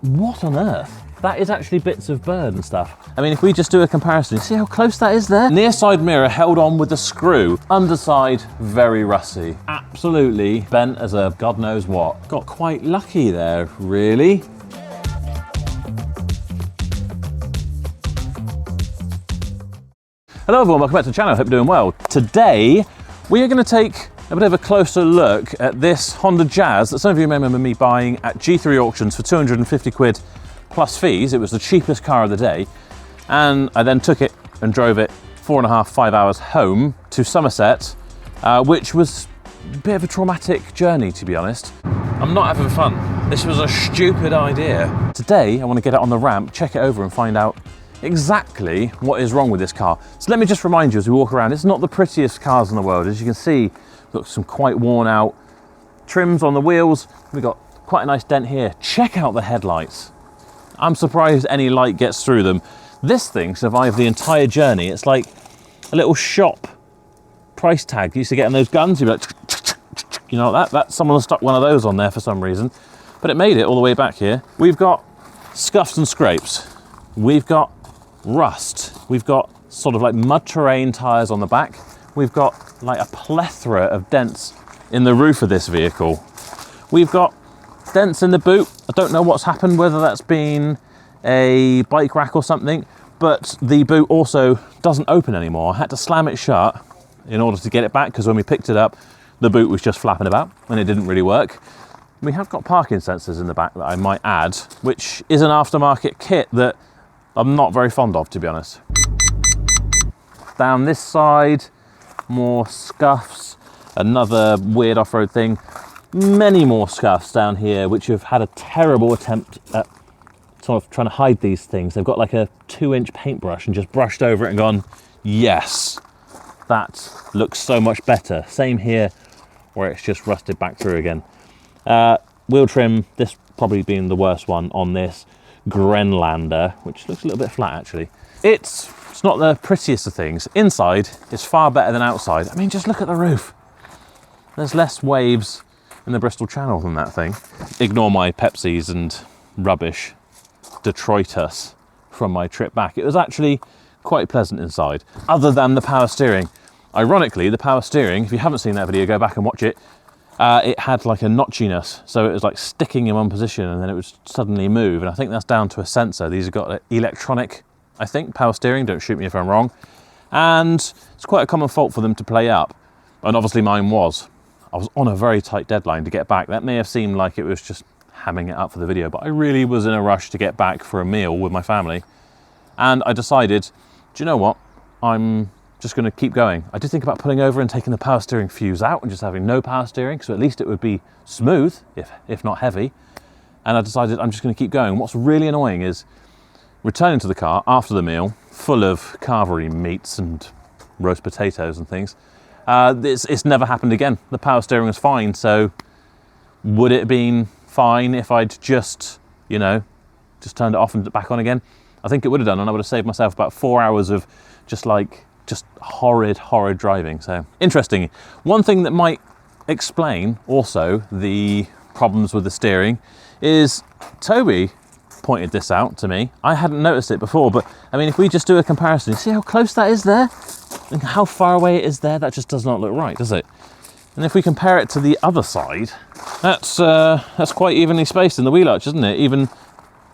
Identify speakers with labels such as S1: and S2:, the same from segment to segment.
S1: What on earth? That is actually bits of bird and stuff. I mean, if we just do a comparison, you see how close that is there? Near side mirror held on with a screw. Underside, very rusty. Absolutely bent as a God knows what. Got quite lucky there, really. Hello everyone, welcome back to the channel, I hope you're doing well. Today, we are going to take a bit of a closer look at this Honda Jazz that some of you may remember me buying at G3 auctions for 250 quid plus fees. It was the cheapest car of the day. And I then took it and drove it 4.5–5 hours home to Somerset, which was a bit of a traumatic journey, to be honest. I'm not having fun. This was a stupid idea. Today, I want to get it on the ramp, check it over and find out exactly what is wrong with this car. So let me just remind you as we walk around, it's not the prettiest cars in the world. As you can see, we've got some quite worn out trims on the wheels. We've got quite a nice dent here. Check out the headlights. I'm surprised any light gets through them. This thing survived the entire journey. It's like a little shop price tag you used to get in those guns. You'd be like, you know, that someone stuck one of those on there for some reason. But it made it all the way back here. We've got scuffs and scrapes. We've got rust. We've got sort of like mud terrain tires on the back. We've got like a plethora of dents in the roof of this vehicle. We've got dents in the boot. I don't know what's happened, whether that's been a bike rack or something, but the boot also doesn't open anymore. I had to slam it shut in order to get it back because when we picked it up, the boot was just flapping about and it didn't really work. We have got parking sensors in the back that I might add, which is an aftermarket kit that I'm not very fond of, to be honest. Down this side, more scuffs, another weird off-road thing. Many more scuffs down here, which have had a terrible attempt at sort of trying to hide these things. They've got like a 2-inch paintbrush and just brushed over it and gone, yes, that looks so much better. Same here, where it's just rusted back through again. Wheel trim, this probably being the worst one on this Grenlander, which looks a little bit flat actually. It's not the prettiest of things. Inside is far better than outside. I mean, just look at the roof. There's less waves in the Bristol Channel than that thing. Ignore my Pepsis and rubbish Detroitus from my trip back. It was actually quite pleasant inside, other than the power steering. Ironically, the power steering, if you haven't seen that video, go back and watch it. It had like a notchiness, so it was like sticking in one position and then it would suddenly move, and I think that's down to a sensor. These have got electronic, I think, power steering, don't shoot me if I'm wrong, and it's quite a common fault for them to play up, and obviously mine was. I was on a very tight deadline to get back. That may have seemed like it was just hamming it up for the video, but I really was in a rush to get back for a meal with my family, and I decided, do you know what, I'm just going to keep going. I did think about pulling over and taking the power steering fuse out and just having no power steering, so at least it would be smooth, if not heavy. And I decided I'm just going to keep going. What's really annoying is returning to the car after the meal, full of carvery meats and roast potatoes and things. It's never happened again. The power steering was fine, so would it have been fine if I'd just, you know, just turned it off and back on again? I think it would have done, and I would have saved myself about 4 hours of just horrid driving. So interesting. One thing that might explain also the problems with the steering is Toby pointed this out to me. I hadn't noticed it before, but I mean, if we just do a comparison, you see how close that is there and how far away it is there? That just does not look right, does it? And if we compare it to the other side, that's quite evenly spaced in the wheel arch, isn't it? Even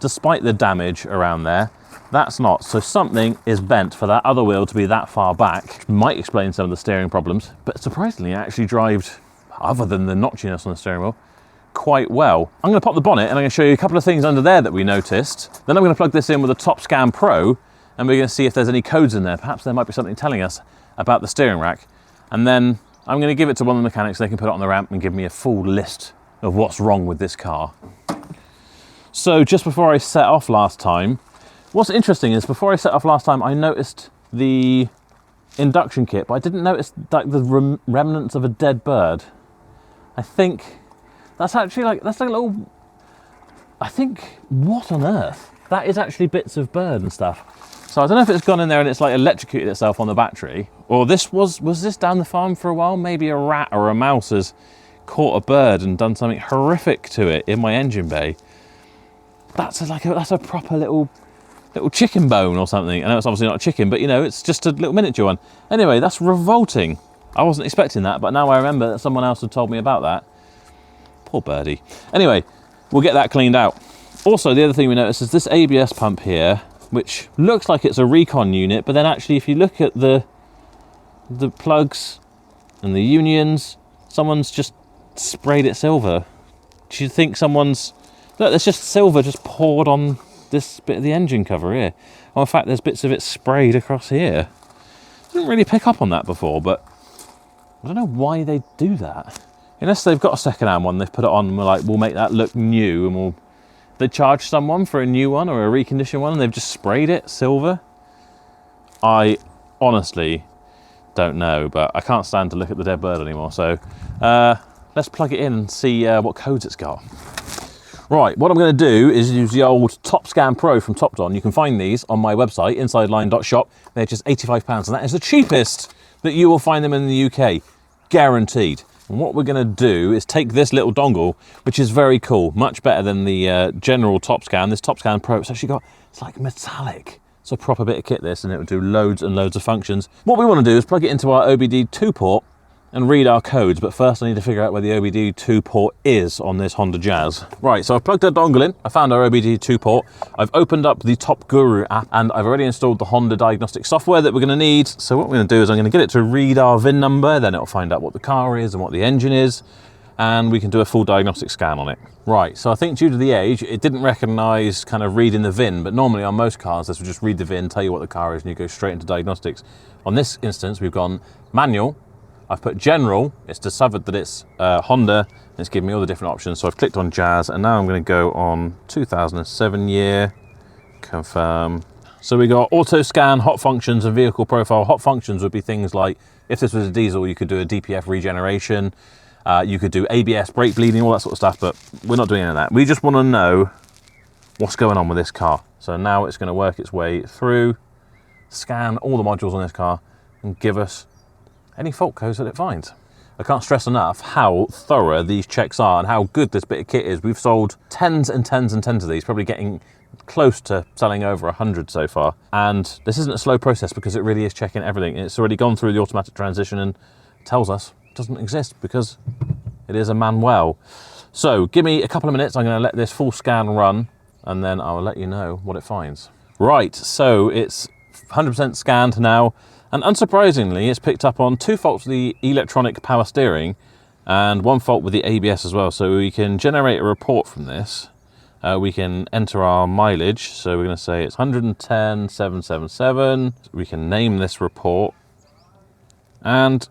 S1: despite the damage around there, that's not. So something is bent for that other wheel to be that far back. Might explain some of the steering problems, but surprisingly it actually drives, other than the notchiness on the steering wheel, quite well. I'm going to pop the bonnet and I'm going to show you a couple of things under there that we noticed. Then I'm going to plug this in with a Top Scan Pro and we're going to see if there's any codes in there. Perhaps there might be something telling us about the steering rack. And then I'm going to give it to one of the mechanics. They can put it on the ramp and give me a full list of what's wrong with this car. So just before I set off last time, what's interesting is before I set off last time, I noticed the induction kit, but I didn't notice like the remnants of a dead bird. I think that's actually like a little, I think, what on earth? That is actually bits of bird and stuff. So I don't know if it's gone in there and it's like electrocuted itself on the battery, or was this down the farm for a while? Maybe a rat or a mouse has caught a bird and done something horrific to it in my engine bay. that's a proper little chicken bone or something. I know it's obviously not a chicken, but you know, it's just a little miniature one. Anyway, that's revolting. I wasn't expecting that, but now I remember that someone else had told me about that. Poor birdie. Anyway, we'll get that cleaned out. Also, the other thing we noticed is this ABS pump here, which looks like it's a recon unit, but then actually if you look at the plugs and the unions, someone's just sprayed it silver. Do you think someone's... Look, there's just silver just poured on this bit of the engine cover here. Well, in fact, there's bits of it sprayed across here. Didn't really pick up on that before, but I don't know why they do that. Unless they've got a second-hand one, they've put it on and we're like, we'll make that look new, and they charge someone for a new one or a reconditioned one and they've just sprayed it silver. I honestly don't know, but I can't stand to look at the dead bird anymore. So let's plug it in and see what codes it's got. Right, what I'm going to do is use the old Top Scan Pro from Topdon. You can find these on my website, insideline.shop. They're just £85, and that is the cheapest that you will find them in the UK, guaranteed. And what we're going to do is take this little dongle, which is very cool, much better than the general Top Scan. This Top Scan Pro, it's like metallic. It's a proper bit of kit, this, and it will do loads and loads of functions. What we want to do is plug it into our OBD2 port and read our codes, but first I need to figure out where the OBD2 port is on this Honda Jazz. Right, so I've plugged our dongle in, I found our OBD2 port, I've opened up the Top Guru app, and I've already installed the Honda Diagnostic software that we're going to need. So what we're going to do is I'm going to get it to read our VIN number, then it'll find out what the car is and what the engine is, and we can do a full diagnostic scan on it. Right, so I think due to the age, it didn't recognise kind of reading the VIN, but normally on most cars, this will just read the VIN, tell you what the car is, and you go straight into diagnostics. On this instance, we've gone manual, I've put general, it's discovered that it's Honda, and it's given me all the different options. So I've clicked on Jazz, and now I'm going to go on 2007 year, confirm. So we got auto scan, hot functions, and vehicle profile. Hot functions would be things like, if this was a diesel, you could do a DPF regeneration, you could do ABS, brake bleeding, all that sort of stuff, but we're not doing any of that. We just want to know what's going on with this car. So now it's going to work its way through, scan all the modules on this car, and give us any fault codes that it finds. I can't stress enough how thorough these checks are and how good this bit of kit is. We've sold tens and tens and tens of these, probably getting close to selling over 100 so far. And this isn't a slow process because it really is checking everything. It's already gone through the automatic transmission and tells us it doesn't exist because it is a manual. So give me a couple of minutes. I'm going to let this full scan run and then I'll let you know what it finds. Right, so it's 100% scanned now. And unsurprisingly, it's picked up on 2 faults with the electronic power steering and 1 fault with the ABS as well. So we can generate a report from this. We can enter our mileage. So we're going to say it's 110,777. We can name this report and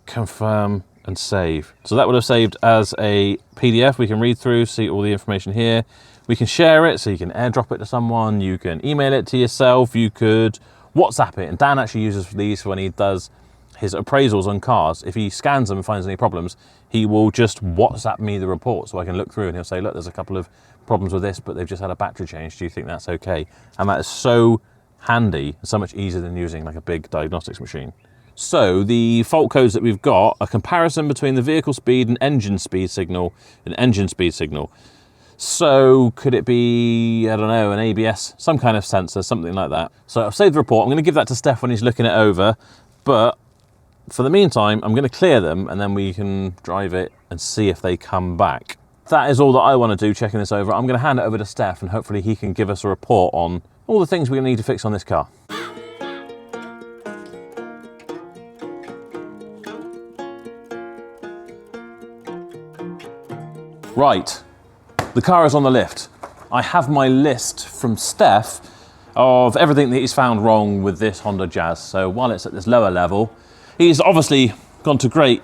S1: confirm and save. So that would have saved as a PDF. We can read through, see all the information here. We can share it, so you can airdrop it to someone. You can email it to yourself. You could WhatsApp it, and Dan actually uses these for when he does his appraisals on cars. If he scans them and finds any problems, he will just WhatsApp me the report so I can look through, and he'll say, look, there's a couple of problems with this, but they've just had a battery change. Do you think that's okay? And that is so handy, so much easier than using like a big diagnostics machine. So the fault codes that we've got, a comparison between the vehicle speed and engine speed signal, So could it be, I don't know, an ABS, some kind of sensor, something like that. So I've saved the report. I'm going to give that to Steph when he's looking it over. But for the meantime, I'm going to clear them and then we can drive it and see if they come back. That is all that I want to do, checking this over. I'm going to hand it over to Steph and hopefully he can give us a report on all the things we're going to need to fix on this car. Right. The car is on the lift. I have my list from Steph of everything that he's found wrong with this Honda Jazz. So while it's at this lower level, he's obviously gone to great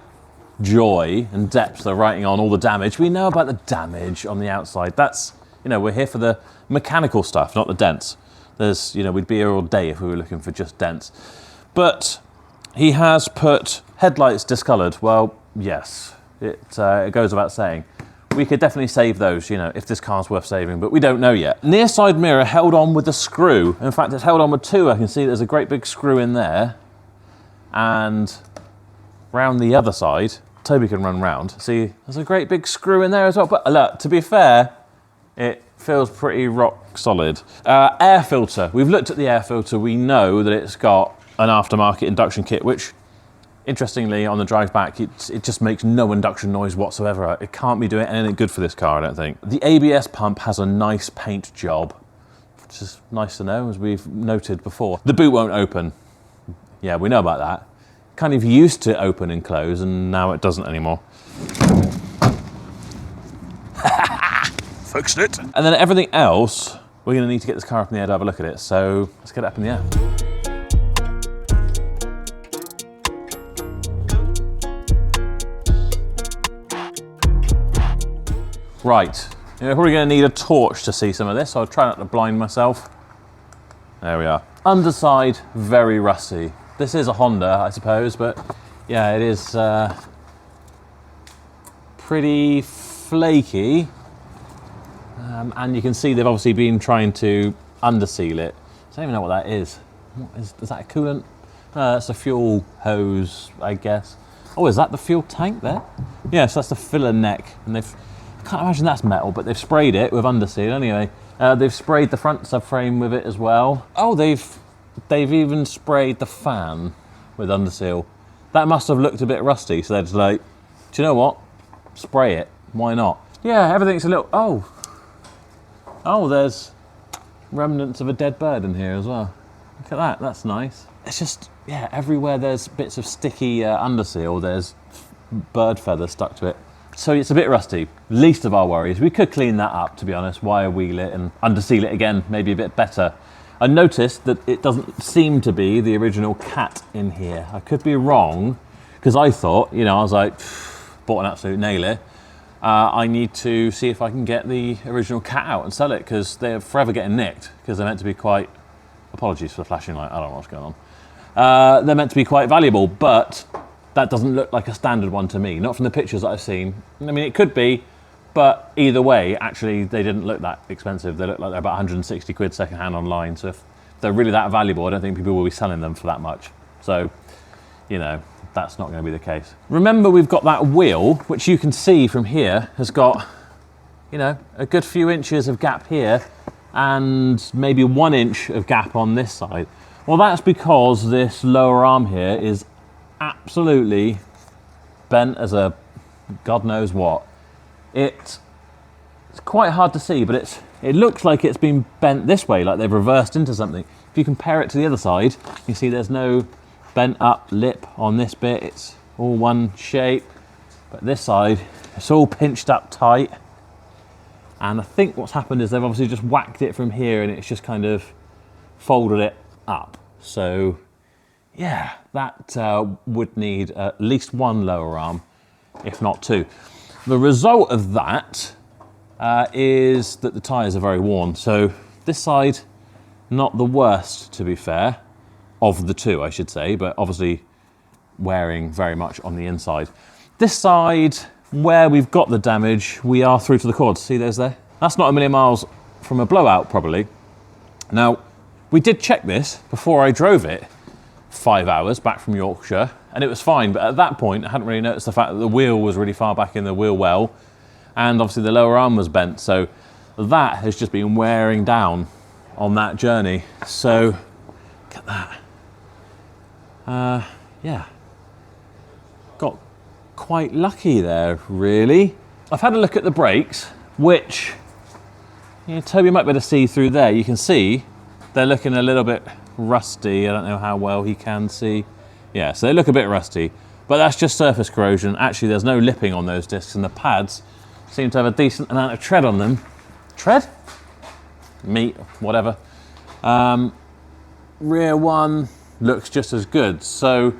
S1: joy and depth of writing on all the damage. We know about the damage on the outside. That's, you know, we're here for the mechanical stuff, not the dents. There's, you know, we'd be here all day if we were looking for just dents. But he has put headlights discolored. Well, yes, it goes without saying. We could definitely save those, you know, if this car's worth saving, but we don't know yet. Near side mirror held on with a screw. In fact, it's held on with 2. I can see there's a great big screw in there. And round the other side, Toby can run round. See, there's a great big screw in there as well. But look, to be fair, it feels pretty rock solid. Air filter. We've looked at the air filter. We know that it's got an aftermarket induction kit, which, interestingly, on the drive back, it just makes no induction noise whatsoever. It can't be doing anything good for this car, I don't think. The ABS pump has a nice paint job, which is nice to know, as we've noted before. The boot won't open. Yeah, we know about that. Kind of used to open and close, and now it doesn't anymore. Fixed it. And then everything else, we're going to need to get this car up in the air to have a look at it. So let's get it up in the air. Right, we're probably going to need a torch to see some of this, so I'll try not to blind myself. There we are. Underside, very rusty. This is a Honda, I suppose, but yeah, it is pretty flaky. And you can see they've obviously been trying to underseal it. I don't even know what that is. Is that a coolant? That's a fuel hose, I guess. Oh, is that the fuel tank there? Yeah, so that's the filler neck. And I can't imagine that's metal, but they've sprayed it with underseal anyway. They've sprayed the front subframe with it as well. Oh, they've even sprayed the fan with underseal. That must have looked a bit rusty, so they're just like, do you know what? Spray it. Why not? Yeah, everything's a little... Oh, there's remnants of a dead bird in here as well. Look at that, that's nice. It's just, yeah, everywhere there's bits of sticky underseal, there's bird feathers stuck to it. So it's a bit rusty, least of our worries. We could clean that up, to be honest, wire wheel it and underseal it again, maybe a bit better. I noticed that it doesn't seem to be the original cat in here. I could be wrong, because I thought, I was like, bought an absolute nailer. I need to see if I can get the original cat out and sell it, because they're forever getting nicked, because they're meant to be quite, apologies for the flashing light, I don't know what's going on. They're meant to be quite valuable, but that doesn't look like a standard one to me, not from the pictures that I've seen. I mean, it could be, but either way, actually, they didn't look that expensive. They look like they're about 160 quid secondhand online, so if they're really that valuable, I don't think people will be selling them for that much. So, that's not going to be the case. Remember, we've got that wheel, which you can see from here, has got, a good few inches of gap here and maybe 1 inch of gap on this side. Well, that's because this lower arm here is absolutely bent as a God knows what. It's quite hard to see, but it looks like it's been bent this way, like they've reversed into something. If you compare it to the other side, you see there's no bent up lip on this bit, it's all one shape, but this side it's all pinched up tight, and I think what's happened is they've obviously just whacked it from here and it's just kind of folded it up. So yeah, that would need at least one lower arm, if not two. The result of that is that the tyres are very worn, so this side not the worst, to be fair, of the two, I should say, but obviously wearing very much on the inside. This side, where we've got the damage, we are through to the quads. See those there? That's not a million miles from a blowout, probably. Now, we did check this before I drove it 5 hours back from Yorkshire, and it was fine, but at that point, I hadn't really noticed the fact that the wheel was really far back in the wheel well, and obviously the lower arm was bent, so that has just been wearing down on that journey. So, look at that. Yeah, got quite lucky there, really. I've had a look at the brakes, which, Toby might be able to see through there. You can see they're looking a little bit rusty. I don't know how well he can see. Yeah, so they look a bit rusty, but that's just surface corrosion. Actually, there's no lipping on those discs, and the pads seem to have a decent amount of tread on them. Tread? Meat, whatever. Rear one looks just as good. So,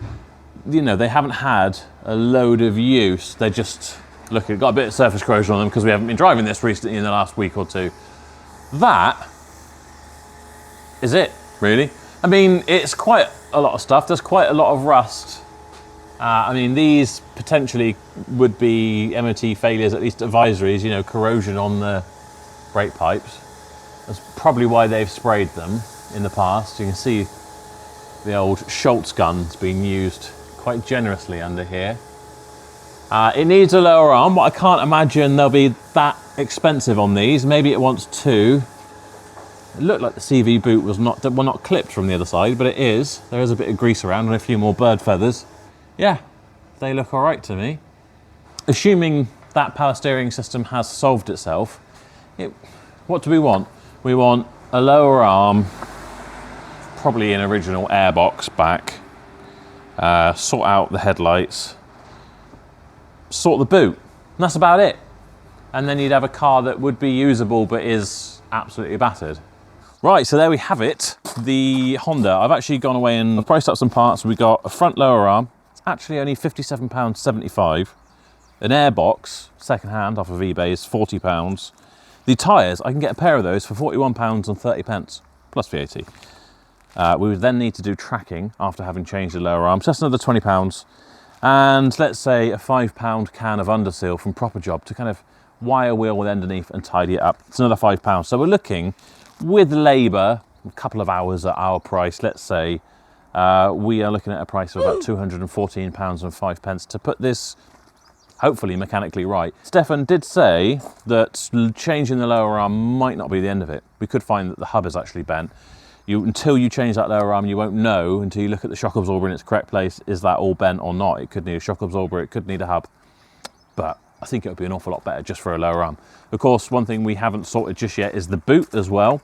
S1: they haven't had a load of use. They just, got a bit of surface corrosion on them because we haven't been driving this recently in the last week or two. That is it, really. I mean, it's quite a lot of stuff. There's quite a lot of rust. I mean, these potentially would be MOT failures, at least advisories, corrosion on the brake pipes. That's probably why they've sprayed them in the past. You can see the old Schultz gun's being used quite generously under here. It needs a lower arm, but I can't imagine they'll be that expensive on these. Maybe it wants two. It looked like the CV boot was not clipped from the other side, but it is. There is a bit of grease around and a few more bird feathers. Yeah, they look all right to me. Assuming that power steering system has solved itself, what do we want? We want a lower arm, probably an original airbox back, sort out the headlights, sort the boot, and that's about it. And then you'd have a car that would be usable but is absolutely battered. Right, so there we have it, the Honda. I've actually gone away and priced up some parts. We got a front lower arm, it's actually only £57.75. An airbox, second hand off of eBay, is £40. The tyres, I can get a pair of those for £41.30, plus VAT. We would then need to do tracking after having changed the lower arm, so that's another £20. And let's say a £5 can of underseal from Proper Job to kind of wire wheel with underneath and tidy it up. It's another £5. So we're looking, with labour, a couple of hours at our price, let's say, we are looking at a price of about £214.05 to put this hopefully mechanically right. Stefan did say that changing the lower arm might not be the end of it. We could find that the hub is actually bent. Until you change that lower arm, you won't know until you look at the shock absorber in its correct place, is that all bent or not? It could need a shock absorber, it could need a hub, but I think it would be an awful lot better just for a lower arm. Of course, one thing we haven't sorted just yet is the boot as well.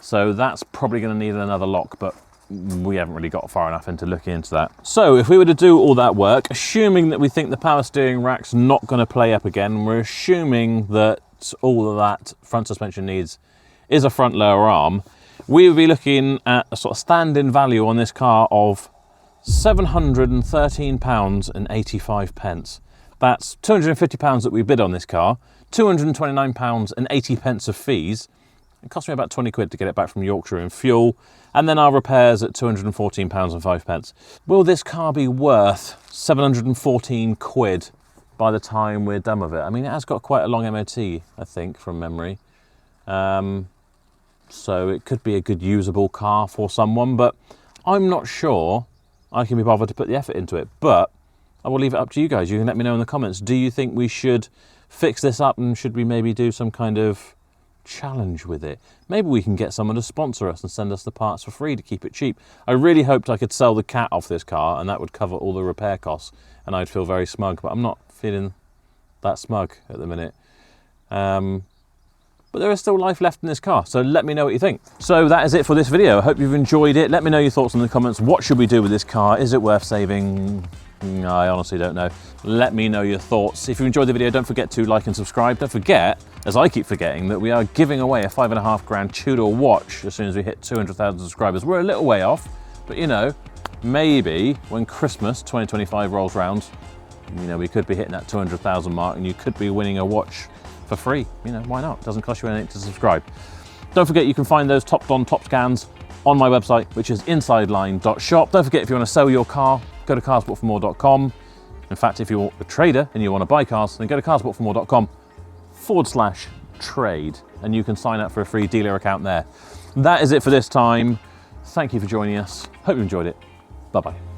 S1: So that's probably going to need another lock, but we haven't really got far enough into looking into that. So if we were to do all that work, assuming that we think the power steering rack's not going to play up again, we're assuming that all of that front suspension needs is a front lower arm, we would be looking at a sort of stand-in value on this car of £713.85. That's £250 that we bid on this car, £229.80 of fees. It cost me about 20 quid to get it back from Yorkshire in fuel, and then our repairs at £214.05. Will this car be worth 714 quid by the time we're done with it? I mean, it has got quite a long MOT, I think, from memory. So it could be a good usable car for someone, but I'm not sure I can be bothered to put the effort into it. But I will leave it up to you guys. You can let me know in the comments. Do you think we should fix this up, and should we maybe do some kind of challenge with it? Maybe we can get someone to sponsor us and send us the parts for free to keep it cheap. I really hoped I could sell the cat off this car and that would cover all the repair costs and I'd feel very smug, but I'm not feeling that smug at the minute. But there is still life left in this car, so let me know what you think. So that is it for this video. I hope you've enjoyed it. Let me know your thoughts in the comments. What should we do with this car? Is it worth saving? I honestly don't know. Let me know your thoughts. If you enjoyed the video, don't forget to like and subscribe. Don't forget, as I keep forgetting, that we are giving away a £5.5 grand Tudor watch as soon as we hit 200,000 subscribers. We're a little way off, but you know, maybe when Christmas 2025 rolls round, you know, we could be hitting that 200,000 mark and you could be winning a watch for free. You know, why not? It doesn't cost you anything to subscribe. Don't forget, you can find those top-on top scans on my website, which is insideline.shop. Don't forget, if you want to sell your car, go to carsportformore.com. In fact, if you're a trader and you want to buy cars, then go to carsportformore.com/trade, and you can sign up for a free dealer account there. That is it for this time. Thank you for joining us. Hope you enjoyed it. Bye-bye.